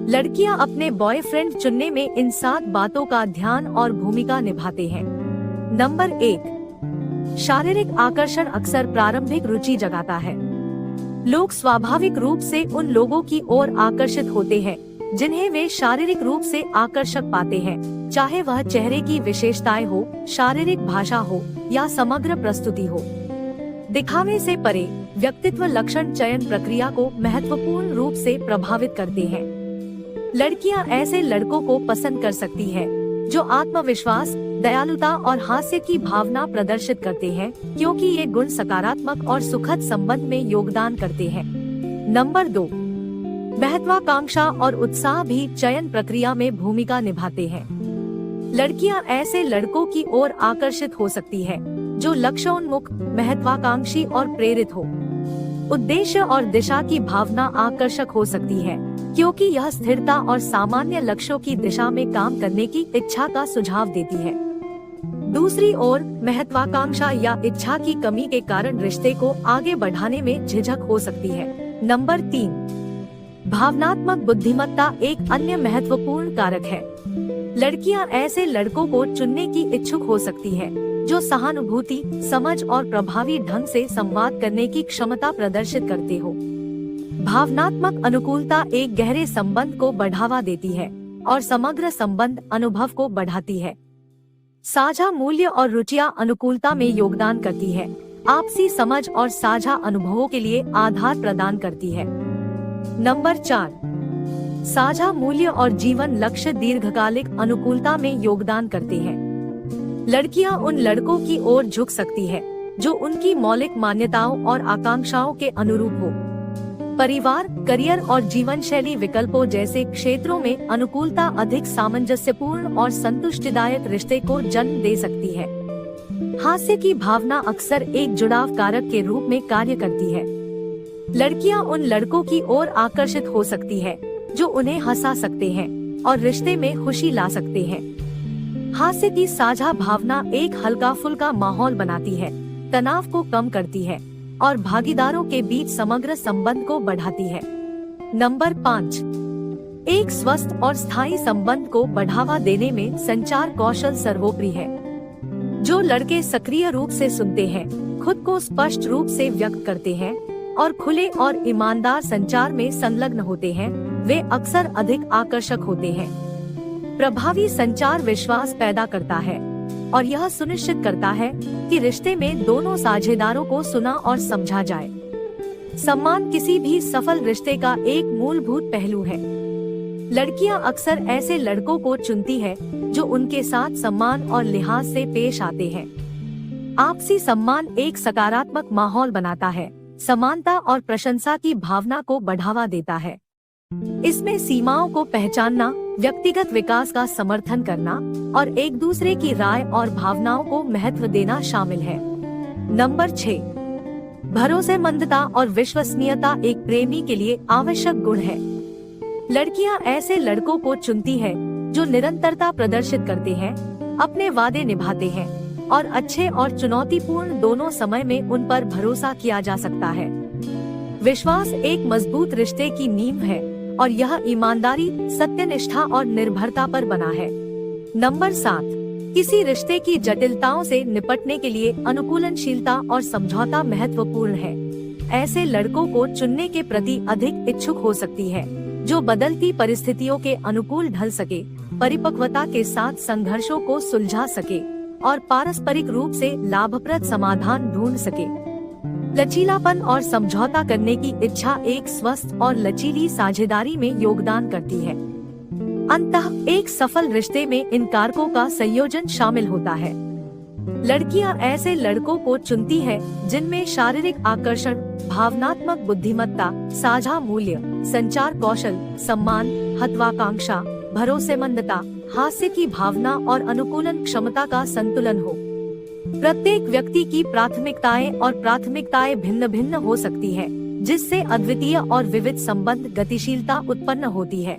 लड़कियां अपने बॉयफ्रेंड चुनने में इन 7 बातों का ध्यान और भूमिका निभाते हैं। नंबर 1, शारीरिक आकर्षण अक्सर प्रारंभिक रुचि जगाता है। लोग स्वाभाविक रूप से उन लोगों की ओर आकर्षित होते हैं जिन्हें वे शारीरिक रूप से आकर्षक पाते हैं, चाहे वह चेहरे की विशेषताएं हो, शारीरिक भाषा हो या समग्र प्रस्तुति हो। दिखावे से परे व्यक्तित्व लक्षण चयन प्रक्रिया को महत्वपूर्ण रूप से प्रभावित करते हैं। लड़कियां ऐसे लड़कों को पसंद कर सकती है जो आत्मविश्वास, दयालुता और हास्य की भावना प्रदर्शित करते हैं, क्योंकि ये गुण सकारात्मक और सुखद संबंध में योगदान करते हैं। नंबर 2, महत्वाकांक्षा और उत्साह भी चयन प्रक्रिया में भूमिका निभाते हैं। लड़कियां ऐसे लड़कों की ओर आकर्षित हो सकती है जो लक्ष्योन्मुख, महत्वाकांक्षी और प्रेरित हो। उद्देश्य और दिशा की भावना आकर्षक हो सकती है, क्योंकि यह स्थिरता और सामान्य लक्ष्यों की दिशा में काम करने की इच्छा का सुझाव देती है। दूसरी ओर, महत्वाकांक्षा या इच्छा की कमी के कारण रिश्ते को आगे बढ़ाने में झिझक हो सकती है। नंबर 3, भावनात्मक बुद्धिमत्ता एक अन्य महत्वपूर्ण कारक है। लड़कियां ऐसे लड़कों को चुनने की इच्छुक हो सकती है जो सहानुभूति, समझ और प्रभावी ढंग से संवाद करने की क्षमता प्रदर्शित करते हो। भावनात्मक अनुकूलता एक गहरे संबंध को बढ़ावा देती है और समग्र संबंध अनुभव को बढ़ाती है। साझा मूल्य और रुचियां अनुकूलता में योगदान करती है, आपसी समझ और साझा अनुभवों के लिए आधार प्रदान करती है। नंबर 4, साझा मूल्य और जीवन लक्ष्य दीर्घकालिक अनुकूलता में योगदान करते हैं। लड़कियां उन लड़कों की ओर झुक सकती है जो उनकी मौलिक मान्यताओं और आकांक्षाओं के अनुरूप हो। परिवार, करियर और जीवन शैली विकल्पों जैसे क्षेत्रों में अनुकूलता अधिक सामंजस्यपूर्ण और संतुष्टिदायक रिश्ते को जन्म दे सकती है। हास्य की भावना अक्सर एक जुड़ाव कारक के रूप में कार्य करती है। लड़कियां उन लड़कों की ओर आकर्षित हो सकती है जो उन्हें हंसा सकते हैं और रिश्ते में खुशी ला सकते हैं। हास्य की साझा भावना एक हल्का फुल्का माहौल बनाती है, तनाव को कम करती है और भागीदारों के बीच समग्र संबंध को बढ़ाती है। नंबर 5, एक स्वस्थ और स्थायी संबंध को बढ़ावा देने में संचार कौशल सर्वोपरि है। जो लड़के सक्रिय रूप से सुनते हैं, खुद को स्पष्ट रूप से व्यक्त करते हैं और खुले और ईमानदार संचार में संलग्न होते हैं, वे अक्सर अधिक आकर्षक होते हैं। प्रभावी संचार विश्वास पैदा करता है और यह सुनिश्चित करता है कि रिश्ते में दोनों साझेदारों को सुना और समझा जाए। सम्मान किसी भी सफल रिश्ते का एक मूलभूत पहलू है। लड़कियां अक्सर ऐसे लड़कों को चुनती है जो उनके साथ सम्मान और लिहाज से पेश आते हैं। आपसी सम्मान एक सकारात्मक माहौल बनाता है, समानता और प्रशंसा की भावना को बढ़ावा देता है। इसमें सीमाओं को पहचानना, व्यक्तिगत विकास का समर्थन करना और एक दूसरे की राय और भावनाओं को महत्व देना शामिल है। नंबर 6, भरोसेमंदता और विश्वसनीयता एक प्रेमी के लिए आवश्यक गुण है। लड़कियां ऐसे लड़कों को चुनती है जो निरंतरता प्रदर्शित करते हैं, अपने वादे निभाते हैं और अच्छे और चुनौतीपूर्ण दोनों समय में उन पर भरोसा किया जा सकता है। विश्वास एक मजबूत रिश्ते की नींव है और यह ईमानदारी, सत्यनिष्ठा और निर्भरता पर बना है। नंबर 7, किसी रिश्ते की जटिलताओं से निपटने के लिए अनुकूलनशीलता और समझौता महत्वपूर्ण है। ऐसे लड़कों को चुनने के प्रति अधिक इच्छुक हो सकती है जो बदलती परिस्थितियों के अनुकूल ढल सके, परिपक्वता के साथ संघर्षों को सुलझा सके और पारस्परिक रूप से लाभप्रद समाधान ढूंढ सके। लचीलापन और समझौता करने की इच्छा एक स्वस्थ और लचीली साझेदारी में योगदान करती है। अंततः एक सफल रिश्ते में इन कारकों का संयोजन शामिल होता है। लड़कियां ऐसे लड़कों को चुनती है जिनमें शारीरिक आकर्षण, भावनात्मक बुद्धिमत्ता, साझा मूल्य, संचार कौशल, सम्मान, महत्वाकांक्षा, भरोसेमंदता, हास्य की भावना और अनुकूलन क्षमता का संतुलन हो। प्रत्येक व्यक्ति की प्राथमिकताएं भिन्न भिन्न हो सकती है, जिससे अद्वितीय और विविध संबंध गतिशीलता उत्पन्न होती है।